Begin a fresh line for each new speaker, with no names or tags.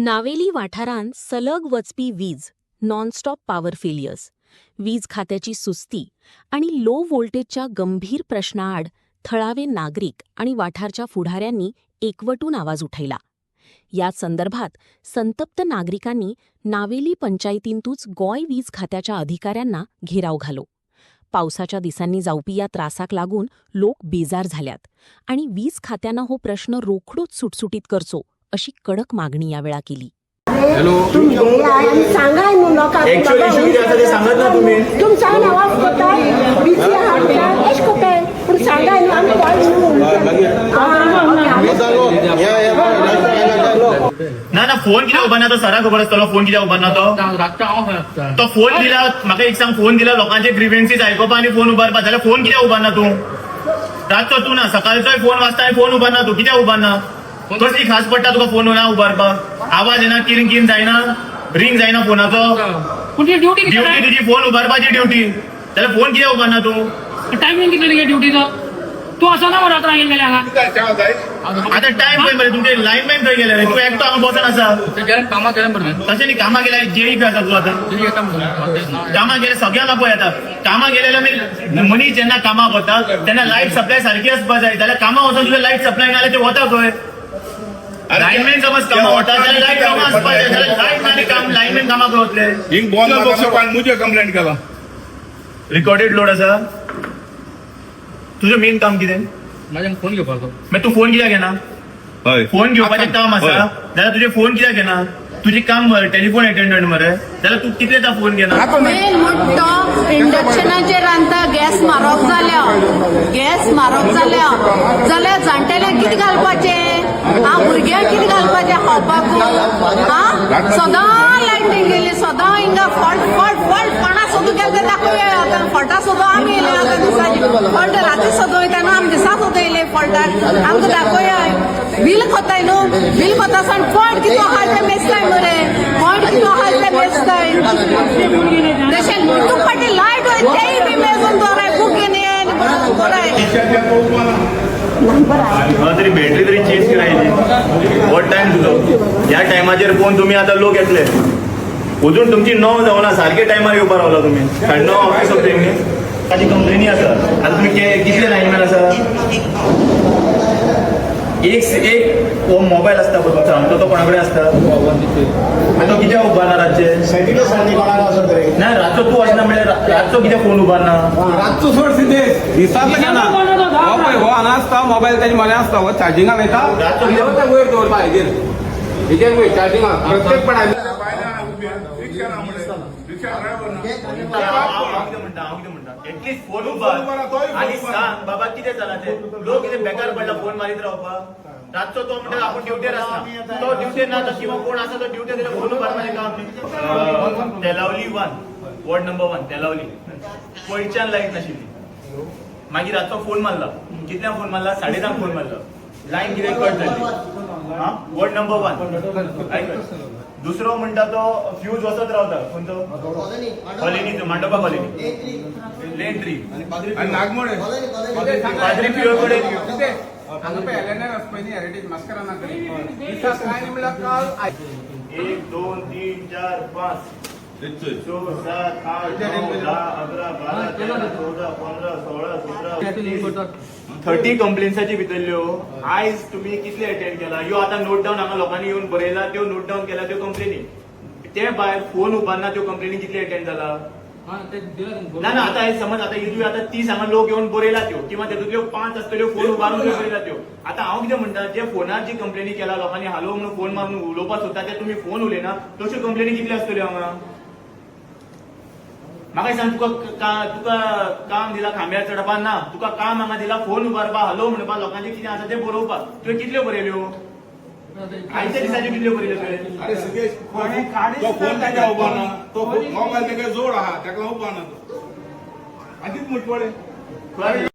नावेली वाठारांत सलग वचपी वीज, नॉनस्टॉप पॉवर फेलियर्स, वीज खात्याची सुस्ती आणि लो व्होल्टेजच्या गंभीर प्रश्नाआड थळावे नागरिक आणि वाठारच्या फुडाऱ्यांनी एकवटून आवाज उठयला. या संदर्भात संतप्त नागरिकांनी नावेली पंचायतींतूच गोंय वीज खात्याच्या अधिकाऱ्यांना घेराव घालो. पावसाच्या दिसांनी जावपी या त्रासाक लागून लोक बेजार झाल्यात आणि वीज खात्यानं हो प्रश्न रोखडोच सुटसुटीत करचो अशी कडक मागणी यावेळा केली.
हॅलो
तुम्ही सांगाय न्हू लोकांक
ऍक्च्युअली इश्यू कितें आसा ते सांगात ना तुम्ही.
तुमचा आवाज कोताय बिजी आहात एश कोताय पूण सांगाय न्हू आमी कॉल
ना फोन कित्याक उबारना तो सराक खबर आसतलो फोन कित्याक उबारना तो फोन दिला म्हाका एक सांग फोन दिला लोकांचे ग्रीव्हन्सीस आयकोपा आनी फोन उबारपा जाल्यार फोन कित्याक उबारना तूं रातचो तूं ना सकाळचोय फोन वाजता आनी फोन उबारना तूं कित्याक उबारना कसली खास पडटा तुका फोन ना उबारपाक आवाज येना किरिंग किरिंग जायना रिंग जायना फोनाचो ड्युटी तुजी फोन उबारपाची ड्युटी जाल्यार फोन कित्याक उबारना तूं
टायमिंग कितले ड्युटीचो तू असो ना रात्र गेले
आता टाइम पळय मरे तुमचे लायनमॅन थंय गेले रे तू एकटो हांगा बसून आसा
कामा केले बरें
तशें न्ही कामां गेल्या जेई आसा तूं आतां कामां गेले सगळ्यांक पळय आतां कामां गेलेलो आमी मनीस जेन्ना कामाक वता तेन्ना लायट सप्लाय सारखी आसपा जाय जाल्यार कामां वचून तुवें लायट सप्लाय नाल्यार ते वता खंय लायनमॅन समज कामां वता जाल्यार लायट कामां आसपा जाय जाल्यार लायट ना काम लायनमॅन कामाक वतले
हिंग बॉल मुझे कंप्लेंट केला
रिकॉर्डेड लोड आसा तुझं मेन काम कितें
माझ्या फोन घेवपाचो
मागीर तूं फोन कित्याक घेना फोन घेवपाचें काम आसा जाल्यार तुजें फोन कित्याक घेना तुजें काम मरे टेलिफोन अटेंडंट मरे जाल्यार तू कितें फोन घेना
मेन म्हणटा इंडक्शनाचेर रांदता गॅस म्हारग जाल्या जाल्यार जाणटेल्यांक कितें घालपाचें भुरग्यांक कितें घालपाचें खावपाक सदां लायटींग गेली सदां हिंगा फट कोणा सोदू गेले ते दाखोवया फटा सोदो आमी येयले आतां दिसाची फट राती सोदो वयताना आमी दिसा सोदो येयले फटाक आमकां दाखोवया बील कोताय न्हू बील कोता सावन फट कितें आहा तें मेजताय मरे फट कितें आहा तें मेजताय तशें तूं फाटी लायट वय तेय बी मेजून दवराय बुकेन बराय
तरी बॅटरी तरी चेंज करायची वॉट टाइम तुजो ह्या टायमाचेर फोन तुम्ही आता लोक येतले अजून तुमची 9 जावना सारखे टायमार येवपा रावला तुम्ही 9 ऑफिस ऑफ ताजी कंप्लेनी आसा आता तुम्ही कितले लायनमॅन आसा एक हो मोबाईल असता पळय तुमचो आमचो तो कोणा कडेन असता तो कित्याक उबारना रातचे ना रातचो तूं वचना म्हणल्यार रातचो कित्याक फोन उबारना
रातचो सोड सिद्धेश दिसातलो घेना हो पळय हो हांगा आसता मोबायल ताजे म्हऱ्या आसता हो चार्जिंगाक येता
रातचो कित्याक
वयर दवरपा हेजेर वयर चार्जिंगाक प्रत्येक पण
एटलीस्ट फोन उबार आनी सांग बाबा कितें जाला ते लोक कितें बेकार पडला फोन मारीत रावपाक रातचो तो म्हणटा आपूण ड्युटीर आसता तो ड्युटीर ना किंवा कोण आसा तो ड्युटीर गेल्यार फोन उबारपाचें काम Telaulim 1 ward number 1 Telaulim पयच्यान light नाशिल्ली मागीर रातचो फोन मारला कितल्यांक फोन मारला 10:30 फोन मारला लायन कितें कट जाली वॉर्ड नंबर 1 दुसरो म्हणटा तो फ्यूज वचत रावता खंयचो कॉलनी मांडोबा कॉलनी लेन 3
आणि नागमोडे
पाद्री पिओ कडेन
हांगा पळय एलएनआर पयलीं हेरिटेज मास्करा ना करी दिसाक कांय म्हणल्यार काल
1 2 3 4 5 6 7 8 9 10 11 12 13 14 15 16 17 30 कंप्लेन्साची भितरल्यो आयज तुम्ही कितले अटेंड केला ह्यो आता नोट डावन हांगा लोकांनी येऊन बरयला त्यो नोट डावन केला त्यो कंप्लेनी ते भायर फोन उबारना त्यो कंप्लेनी कितले अटेंड जाला ना ना आता समज आता इतल्यो आता 30 हांगा लोक येऊन बरयला त्यो किंवा तेतूंतल्यो 5 आसतल्यो फोन उबारून बरयला त्यो आता हांव कितें म्हणटा जे फोनार जी कंप्लेनी केला लोकांनी हालो म्हणून फोन मारून उलोवपाक सोदता ते तुम्ही फोन उलयना तश्यो कंप्लेनी कितल्यो आसतल्यो हांगा म्हाका सांग तुका काम दिला खांब्यार चडपा ना तुका काम हांगा दिला फोन उबारपा हलो म्हणपा लोकांचे कितें आसा ते बरोवपाक तुवें कितल्यो बरयल्यो आयच्या दिसाच्यो कितल्यो बरयल्यो तुवें
अरे सिद्धेश तो फोन ताच्या उबारना तो मोबायल तेका जोड आहा तेका उबारना तो आधीच मुटपडे